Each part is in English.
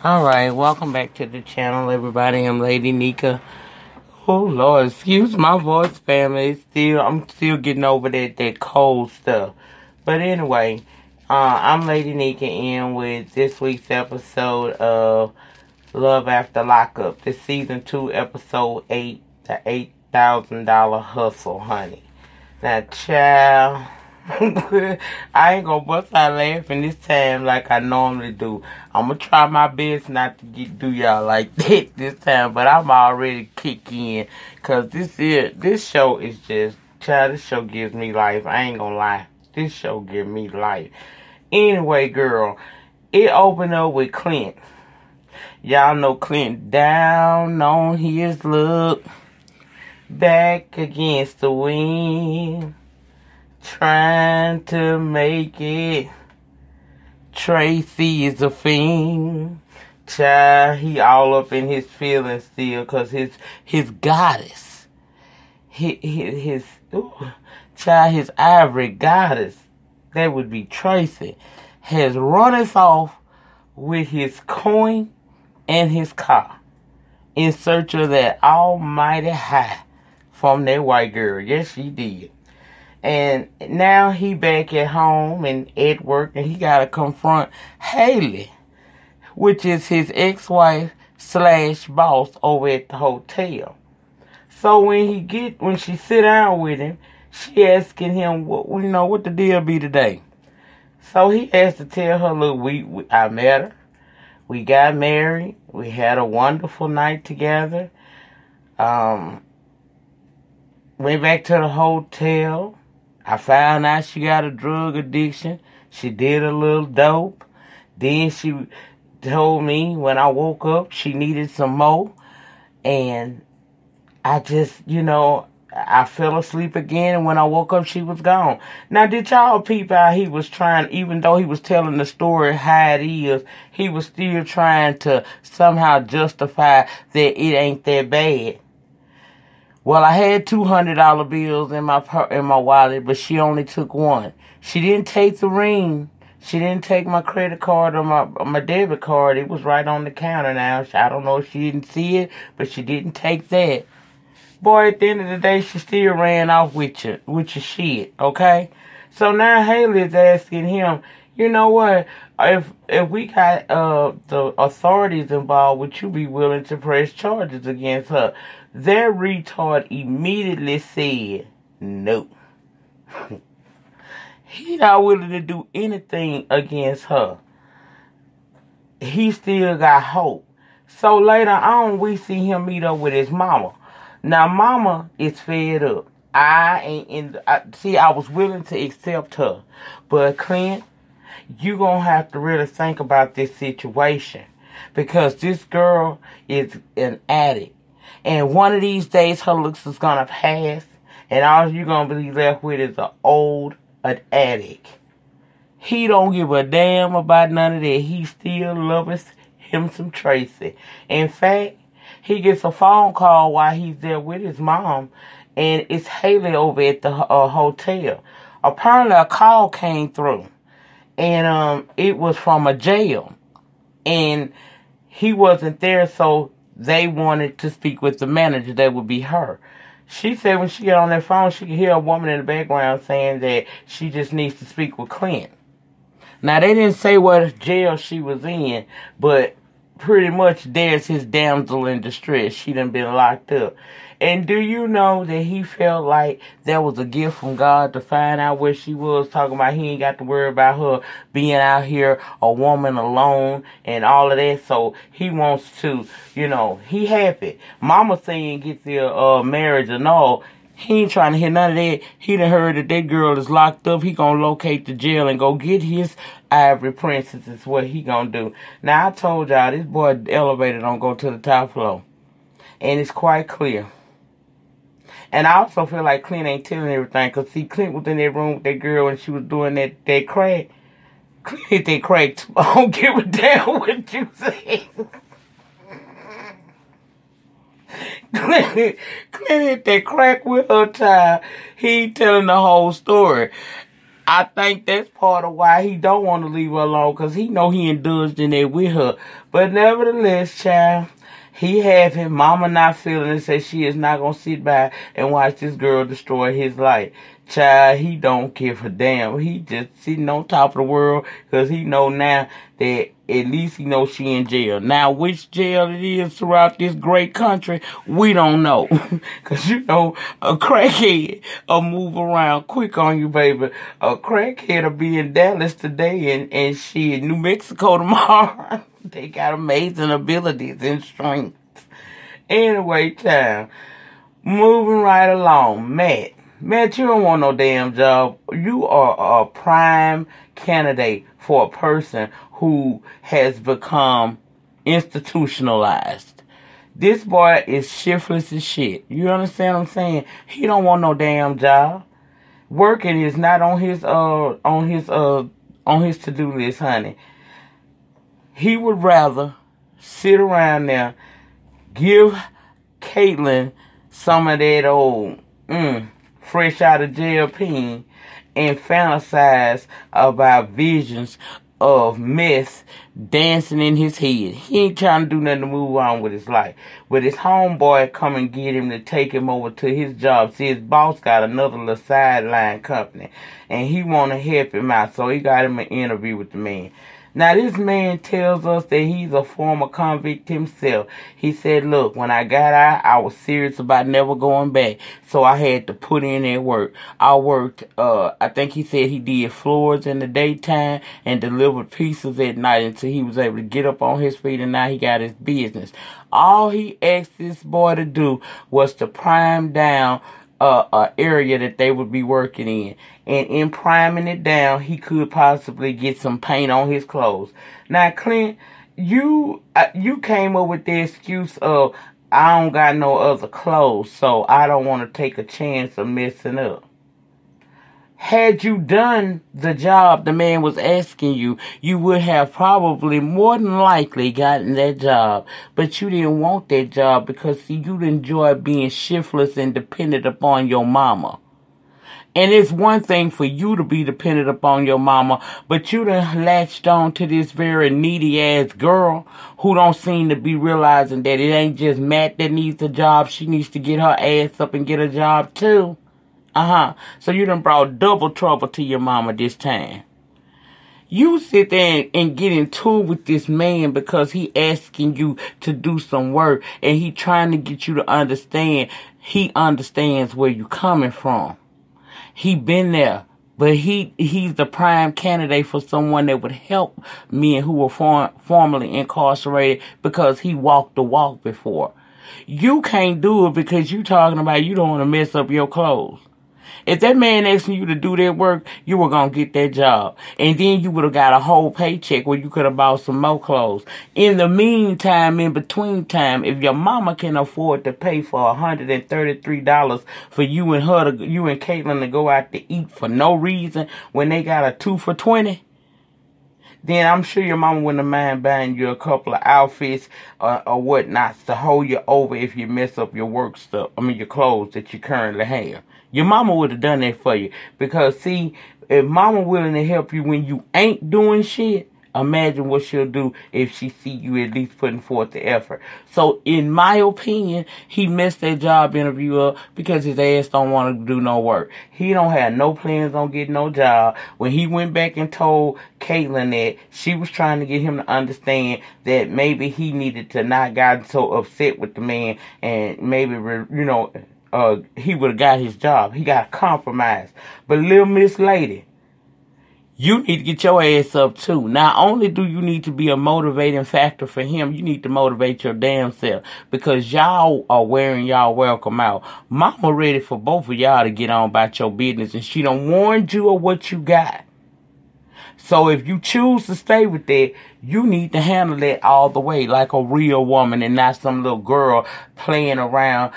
Alright, welcome back to the channel, everybody. I'm Lady Nyca. Oh Lord, excuse my voice, family. I'm still getting over that cold stuff. But anyway, I'm Lady Nyca in with this week's episode of Love After Lockup. This season 2, episode 8, the $8,000 hustle, honey. Now, child, I ain't gonna bust out laughing this time like I normally do. I'm gonna try my best not to do y'all like that this time, but I'm already kicking, cause this show is just, child, this show gives me life. I ain't gonna lie, this show gives me life. Anyway, girl, it opened up with Clint. Y'all know Clint down on his luck, back against the wind, trying to make it. Tracie is a fiend. Child, he all up in his feelings still, cause his goddess, his ivory goddess, that would be Tracie, has run us off with his coin and his car in search of that almighty high from that white girl. Yes, she did. And now he back at home and at work, and he got to confront Haley, which is his ex-wife / boss over at the hotel. So when she sit down with him, she asking him, what the deal be today? So he has to tell her, look, I met her. We got married. We had a wonderful night together. Went back to the hotel. I found out she got a drug addiction. She did a little dope. Then she told me when I woke up she needed some more. And I just, I fell asleep again. And when I woke up, she was gone. Now, did y'all peep out? He was trying, even though he was telling the story how it is, he was still trying to somehow justify that it ain't that bad. Well, I had $200 bills in my wallet, but she only took one. She didn't take the ring. She didn't take my credit card or my debit card. It was right on the counter now. I don't know if she didn't see it, but she didn't take that. Boy, at the end of the day, she still ran off with your shit, okay? So now Haley is asking him, you know what? If we got the authorities involved, would you be willing to press charges against her? That retard immediately said no. He not willing to do anything against her. He still got hope. So later on, we see him meet up with his mama. Now, mama is fed up. I was willing to accept her. But Clint, you gonna have to really think about this situation, because this girl is an addict. And one of these days, her looks is gonna pass, and all you're gonna be left with is an addict. He don't give a damn about none of that. He still loves him some Tracie. In fact, he gets a phone call while he's there with his mom, and it's Haley over at the hotel. Apparently, a call came through, and it was from a jail, and he wasn't there, so they wanted to speak with the manager. That would be her. She said when she got on that phone, she could hear a woman in the background saying that she just needs to speak with Clint. Now, they didn't say what jail she was in, but pretty much there's his damsel in distress. She done been locked up. And do you know that he felt like that was a gift from God to find out where she was, talking about he ain't got to worry about her being out here a woman alone and all of that. So he wants to, he happy. Mama saying get their marriage and all. He ain't trying to hear none of that. He done heard that girl is locked up. He gonna locate the jail and go get his ivory princess is what he gonna do. Now, I told y'all, this boy elevator don't go to the top floor. And it's quite clear. And I also feel like Clint ain't telling everything. Because, see, Clint was in that room with that girl and she was doing that crack. Clint hit that crack too. I don't give a damn what you say. Clint hit that crack with her child. He ain't telling the whole story. I think that's part of why he don't want to leave her alone, because he know he indulged in that with her. But nevertheless, child, he have his mama not feeling it, says she is not going to sit by and watch this girl destroy his life. Child, he don't give a damn. He just sitting on top of the world because he know now that at least he knows she in jail. Now, which jail it is throughout this great country, we don't know. Because, you know, a crackhead will move around quick on you, baby. A crackhead will be in Dallas today and she in New Mexico tomorrow. They got amazing abilities and strengths. Anyway, child, moving right along. Matt, you don't want no damn job. You are a prime candidate for a person who has become institutionalized. This boy is shiftless as shit. You understand what I'm saying? He don't want no damn job. Working is not on his to-do list, honey. He would rather sit around there, give Caitlyn some of that old fresh out of jail peen, and fantasize about visions of meth dancing in his head. He ain't trying to do nothing to move on with his life. But his homeboy come and get him to take him over to his job. See, his boss got another little sideline company, and he want to help him out, so he got him an interview with the man. Now, this man tells us that he's a former convict himself. He said, look, when I got out, I was serious about never going back. So I had to put in that work. I worked, I think he said he did floors in the daytime and delivered pizzas at night until he was able to get up on his feet, and now he got his business. All he asked this boy to do was to prime down a area that they would be working in. And in priming it down, he could possibly get some paint on his clothes. Now, Clint, you came up with the excuse of, I don't got no other clothes, so I don't want to take a chance of messing up. Had you done the job the man was asking you, you would have probably more than likely gotten that job. But you didn't want that job because, see, you'd enjoy being shiftless and dependent upon your mama. And it's one thing for you to be dependent upon your mama, but you done latched on to this very needy-ass girl who don't seem to be realizing that it ain't just Matt that needs a job. She needs to get her ass up and get a job, too. So you done brought double trouble to your mama this time. You sit there and get into it with this man because he asking you to do some work, and he trying to get you to understand he understands where you coming from. He been there, but he's the prime candidate for someone that would help men who were formerly incarcerated because he walked the walk before. You can't do it because you talking about you don't want to mess up your clothes. If that man asking you to do that work, you were going to get that job. And then you would have got a whole paycheck where you could have bought some more clothes. In the meantime, in between time, if your mama can afford to pay for $133 for you and Caitlyn to go out to eat for no reason when they got a 2 for $20, then I'm sure your mama wouldn't mind buying you a couple of outfits or whatnot to hold you over if you mess up your work stuff. Your clothes that you currently have. Your mama would have done that for you. Because, see, if mama willing to help you when you ain't doing shit, imagine what she'll do if she see you at least putting forth the effort. So, in my opinion, he messed that job interview up because his ass don't want to do no work. He don't have no plans on getting no job. When he went back and told Caitlyn that, she was trying to get him to understand that maybe he needed to not gotten so upset with the man and maybe, he would have got his job. He got compromised. But little Miss Lady, you need to get your ass up too. Not only do you need to be a motivating factor for him, you need to motivate your damn self. Because y'all are wearing y'all welcome out. Mama ready for both of y'all to get on about your business. And she done warned you of what you got. So if you choose to stay with that, you need to handle that all the way like a real woman and not some little girl playing around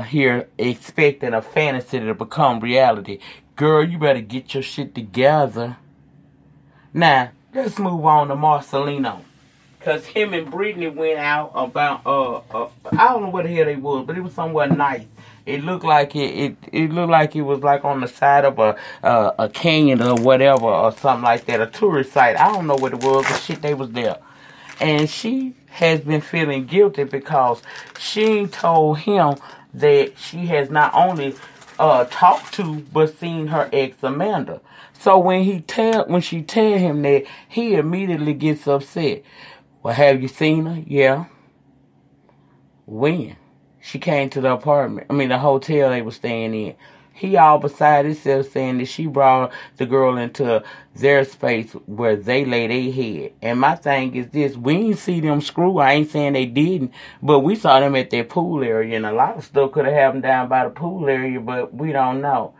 here expecting a fantasy to become reality. Girl, you better get your shit together. Now, let's move on to Marcelino. Because him and Brittany went out about, I don't know what the hell they was, but it was somewhere nice. It looked like it looked like it was like on the side of a canyon or whatever or something like that, a tourist site. I don't know what it was, but shit, they was there. And she has been feeling guilty because she told him that she has not only talked to but seen her ex Amanda. So when she tell him that, he immediately gets upset. Well, have you seen her? Yeah. When? She came to the the hotel they were staying in. He all beside himself saying that she brought the girl into their space where they lay their head. And my thing is this, we ain't see them screw. I ain't saying they didn't, but we saw them at their pool area, and a lot of stuff could have happened down by the pool area, but we don't know.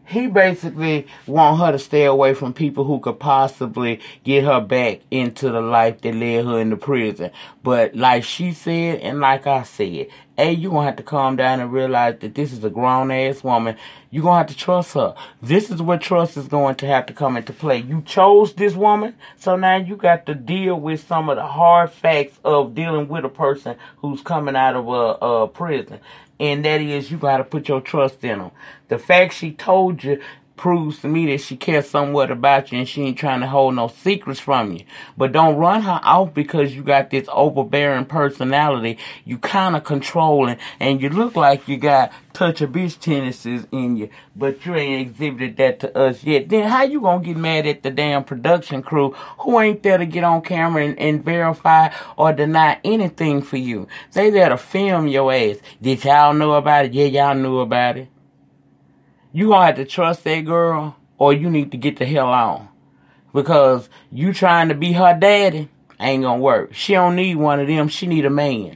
He basically want her to stay away from people who could possibly get her back into the life that led her into prison. But like she said, and like I said, A, you're going to have to calm down and realize that this is a grown-ass woman. You're going to have to trust her. This is where trust is going to have to come into play. You chose this woman, so now you got to deal with some of the hard facts of dealing with a person who's coming out of a prison. And that is, you got to put your trust in them. The fact she told you proves to me that she cares somewhat about you and she ain't trying to hold no secrets from you. But don't run her off because you got this overbearing personality. You kind of controlling and you look like you got touch a bitch tendencies in you, but you ain't exhibited that to us yet. Then how you gonna get mad at the damn production crew who ain't there to get on camera and verify or deny anything for you? They there to film your ass. Did y'all know about it? Yeah, y'all knew about it. You gonna have to trust that girl or you need to get the hell on. Because you trying to be her daddy ain't gonna work. She don't need one of them. She need a man.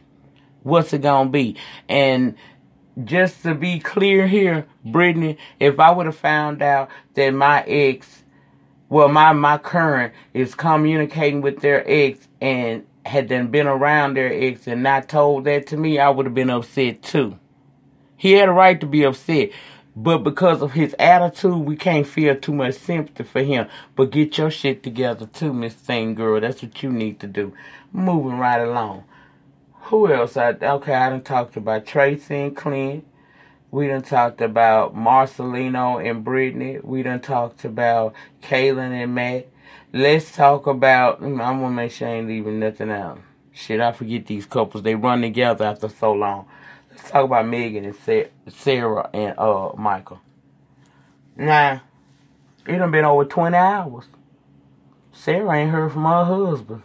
What's it gonna be? And just to be clear here, Brittany, if I would have found out that my ex, well, my current is communicating with their ex and had then been around their ex and not told that to me, I would have been upset too. He had a right to be upset. But because of his attitude, we can't feel too much sympathy for him. But get your shit together too, Miss Thing Girl. That's what you need to do. Moving right along. Who else? I done talked about Tracie and Clint. We done talked about Marcelino and Brittany. We done talked about Kaylin and Matt. Let's talk about, I'm going to make sure I ain't leaving nothing out. Shit, I forget these couples. They run together after so long. Let's talk about Megan and Sarah and Michael. Nah, it done been over 20 hours. Sarah ain't heard from her husband.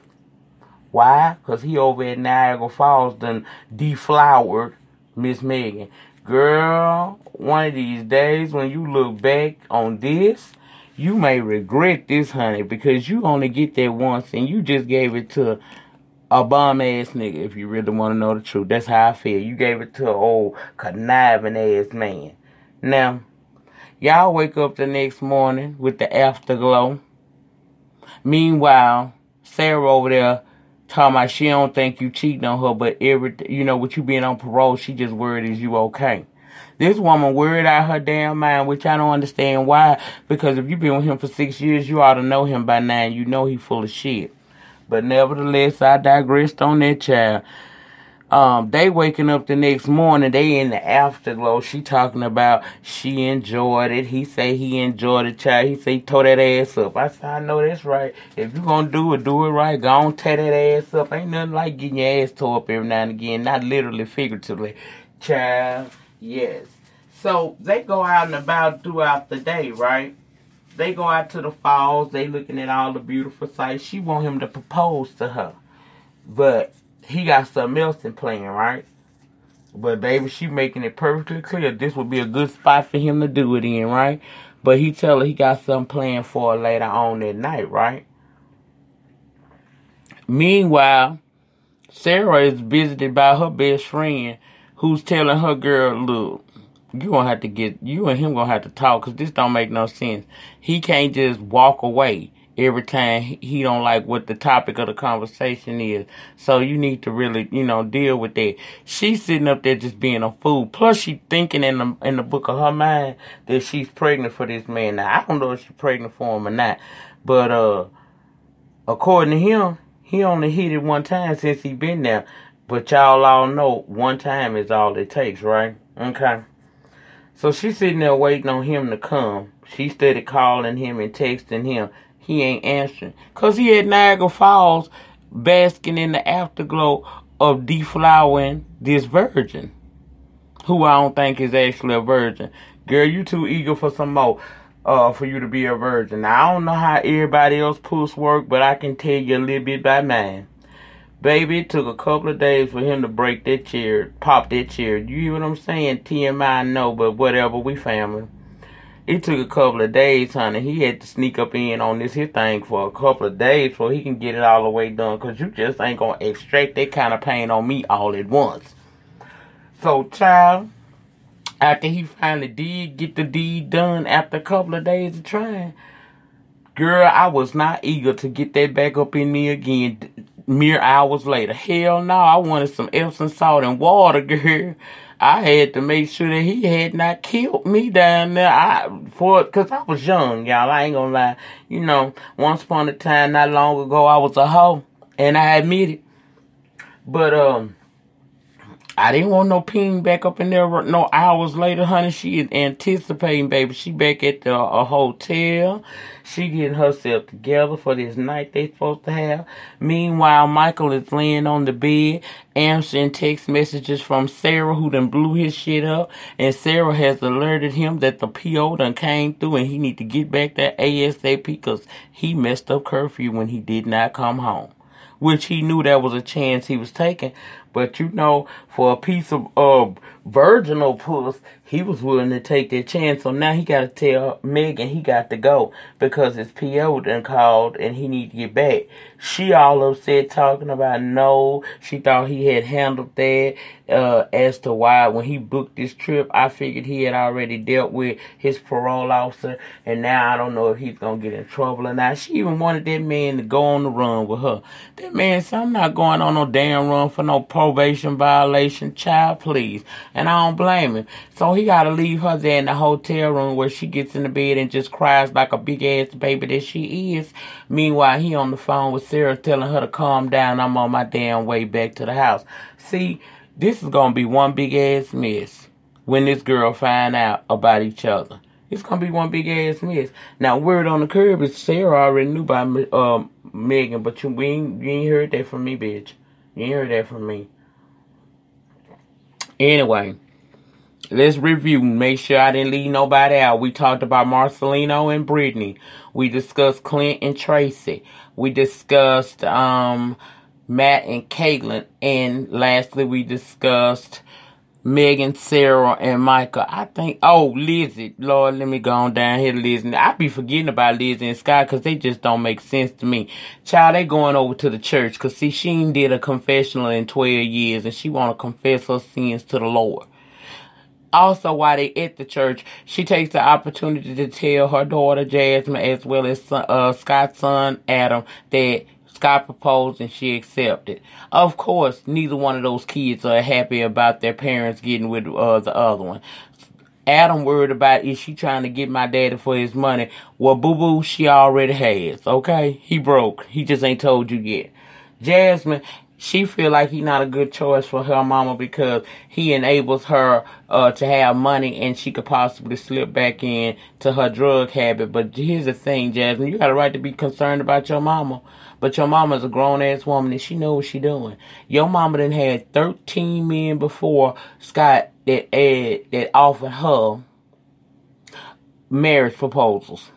Why? Because he over at Niagara Falls done deflowered Miss Megan. Girl, one of these days when you look back on this, you may regret this, honey, because you only get that once and you just gave it to a bum-ass nigga, if you really want to know the truth. That's how I feel. You gave it to an old conniving-ass man. Now, y'all wake up the next morning with the afterglow. Meanwhile, Sarah over there talking about she don't think you cheating on her, but with you being on parole, she just worried is you okay. This woman worried out her damn mind, which I don't understand why. Because if you've been with him for 6 years, you ought to know him by now. You know he full of shit. But nevertheless, I digressed on that child. They waking up the next morning, they in the afterglow. She talking about she enjoyed it. He say he enjoyed it, child. He say he tore that ass up. I said, I know that's right. If you gonna do it right. Go on, tear that ass up. Ain't nothing like getting your ass tore up every now and again. Not literally, figuratively. Child, yes. So, they go out and about throughout the day, right? They go out to the falls. They looking at all the beautiful sights. She want him to propose to her. But he got something else in plan, right? But baby, she making it perfectly clear this would be a good spot for him to do it in, right? But he tell her he got something planned for her later on that night, right? Meanwhile, Sarah is visited by her best friend who's telling her girl, look, you and him gonna have to talk because this don't make no sense. He can't just walk away every time he don't like what the topic of the conversation is. So you need to really, deal with that. She's sitting up there just being a fool. Plus she thinking in the book of her mind that she's pregnant for this man. Now, I don't know if she's pregnant for him or not. But according to him, he only hit it one time since he been there. But y'all all know one time is all it takes, right? Okay. So she's sitting there waiting on him to come. She started calling him and texting him. He ain't answering. Because he at Niagara Falls basking in the afterglow of deflowering this virgin, who I don't think is actually a virgin. Girl, you too eager for some more for you to be a virgin. Now, I don't know how everybody else puss work, but I can tell you a little bit by mine. Baby, it took a couple of days for him to break that chair, pop that chair. You hear what I'm saying? TMI, no, but whatever, we family. It took a couple of days, honey. He had to sneak up in on this here thing for a couple of days so he can get it all the way done. Because you just ain't going to extract that kind of pain on me all at once. So, child, after he finally did get the deed done after a couple of days of trying, girl, I was not eager to get that back up in me again mere hours later. Hell no, I wanted some Epsom salt and water, girl. I had to make sure that he had not killed me down there. Because I was young, y'all. I ain't gonna lie. You know, once upon a time, not long ago, I was a hoe. And I admit it. But, I didn't want no ping back up in there no hours later, honey. She is anticipating, baby. She back at the hotel. She getting herself together for this night they supposed to have. Meanwhile, Michael is laying on the bed, answering text messages from Sarah, who done blew his shit up. And Sarah has alerted him that the PO done came through and he need to get back there ASAP because he messed up curfew when he did not come home. Which he knew that was a chance he was taking. But, you know, for a piece of virginal puss, he was willing to take that chance. So now he got to tell Megan he got to go because his PO done called and he need to get back. She all upset talking about no. She thought he had handled that as to why when he booked this trip, I figured he had already dealt with his parole officer. And now I don't know if he's going to get in trouble or not. She even wanted that man to go on the run with her. That man said, I'm not going on no damn run for no probation violation, child, please. And I don't blame him. So he got to leave her there in the hotel room where she gets in the bed and just cries like a big ass baby that she is. Meanwhile, he on the phone with Sarah telling her to calm down. I'm on my damn way back to the house. See, this is going to be one big ass mess when this girl find out about each other. It's going to be one big ass mess. Now, word on the curb is Sarah already knew about Megan, but you ain't heard that from me, bitch. You ain't heard that from me. Anyway, let's review. Make sure I didn't leave nobody out. We talked about Marcelino and Brittany. We discussed Clint and Tracie. We discussed Matt and Caitlin. And lastly, we discussed Megan, Sarah, and Nyca. I think, Lizzie. Lord, let me go on down here to Lizzie. I be forgetting about Lizzie and Scott because they just don't make sense to me. Child, they going over to the church because, see, she ain't did a confessional in 12 years and she want to confess her sins to the Lord. Also, while they at the church, she takes the opportunity to tell her daughter, Jasmine, as well as Scott's son, Adam, that Scott proposed and she accepted. Of course, neither one of those kids are happy about their parents getting with the other one. Adam worried about, is she trying to get my daddy for his money? Well, boo-boo, she already has, okay? He broke. He just ain't told you yet. Jasmine, she feel like he not a good choice for her mama because he enables her to have money and she could possibly slip back in to her drug habit. But here's the thing, Jasmine, you got a right to be concerned about your mama. But your mama's a grown-ass woman and she knows what she doing. Your mama done had 13 men before Scott that offered her marriage proposals.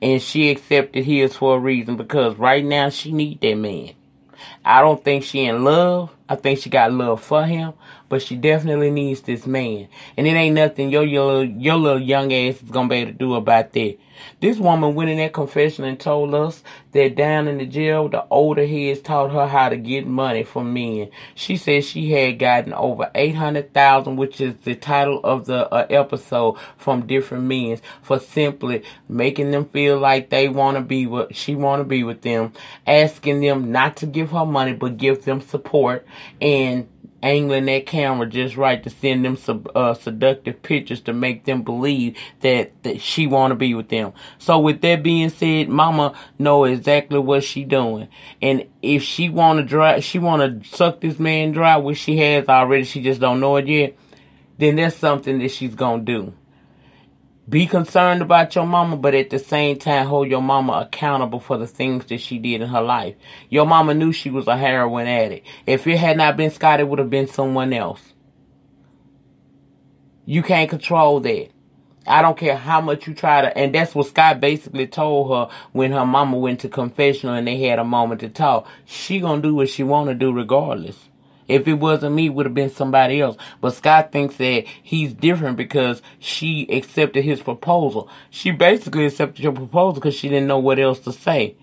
And she accepted his for a reason because right now she need that man. I don't think she in love. I think she got love for him. But she definitely needs this man. And it ain't nothing your little young ass is going to be able to do about that. This woman went in that confession and told us that down in the jail, the older heads taught her how to get money from men. She said she had gotten over $800,000, which is the title of the episode, from different men for simply making them feel like they want to be what she want to be with them, asking them not to give her money but give them support, and angling that camera just right to send them seductive pictures to make them believe that she want to be with them. So with that being said, mama know exactly what she doing. And if she want to suck this man dry, which she has already, she just don't know it yet, then that's something that she's going to do. Be concerned about your mama, but at the same time, hold your mama accountable for the things that she did in her life. Your mama knew she was a heroin addict. If it had not been Scott, it would have been someone else. You can't control that. I don't care how much you try to, and that's what Scott basically told her when her mama went to confessional and they had a moment to talk. She gonna do what she wanna do regardless. If it wasn't me, it would have been somebody else. But Scott thinks that he's different because she accepted his proposal. She basically accepted your proposal because she didn't know what else to say.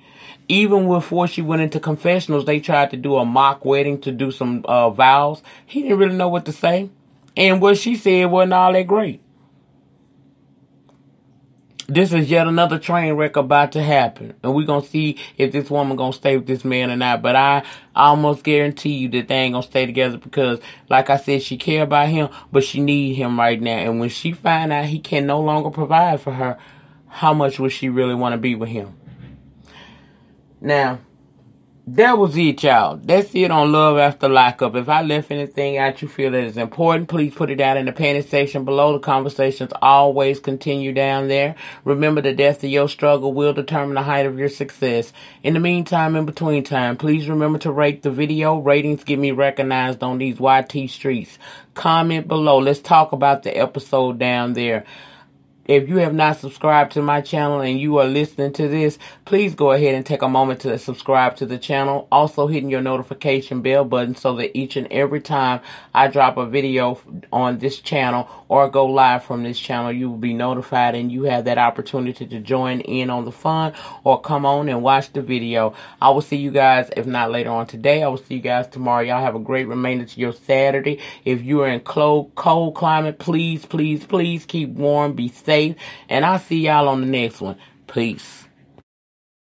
Even before she went into confessionals, they tried to do a mock wedding to do some vows. He didn't really know what to say. And what she said wasn't all that great. This is yet another train wreck about to happen. And we're going to see if this woman going to stay with this man or not. But I almost guarantee you that they ain't going to stay together because, like I said, she care about him, but she need him right now. And when she find out he can no longer provide for her, how much would she really want to be with him? Now, that was it, y'all. That's it on Love After Lockup. If I left anything out you feel that is important, please put it down in the comment section below. The conversations always continue down there. Remember, the depth of your struggle will determine the height of your success. In the meantime, in between time, please remember to rate the video. Ratings get me recognized on these YT streets. Comment below. Let's talk about the episode down there. If you have not subscribed to my channel and you are listening to this, please go ahead and take a moment to subscribe to the channel. Also hitting your notification bell button so that each and every time I drop a video on this channel or go live from this channel, you will be notified and you have that opportunity to join in on the fun or come on and watch the video. I will see you guys, if not later on today, I will see you guys tomorrow. Y'all have a great remainder to your Saturday. If you are in cold climate, please, please, please keep warm, be safe. And I'll see y'all on the next one. Peace.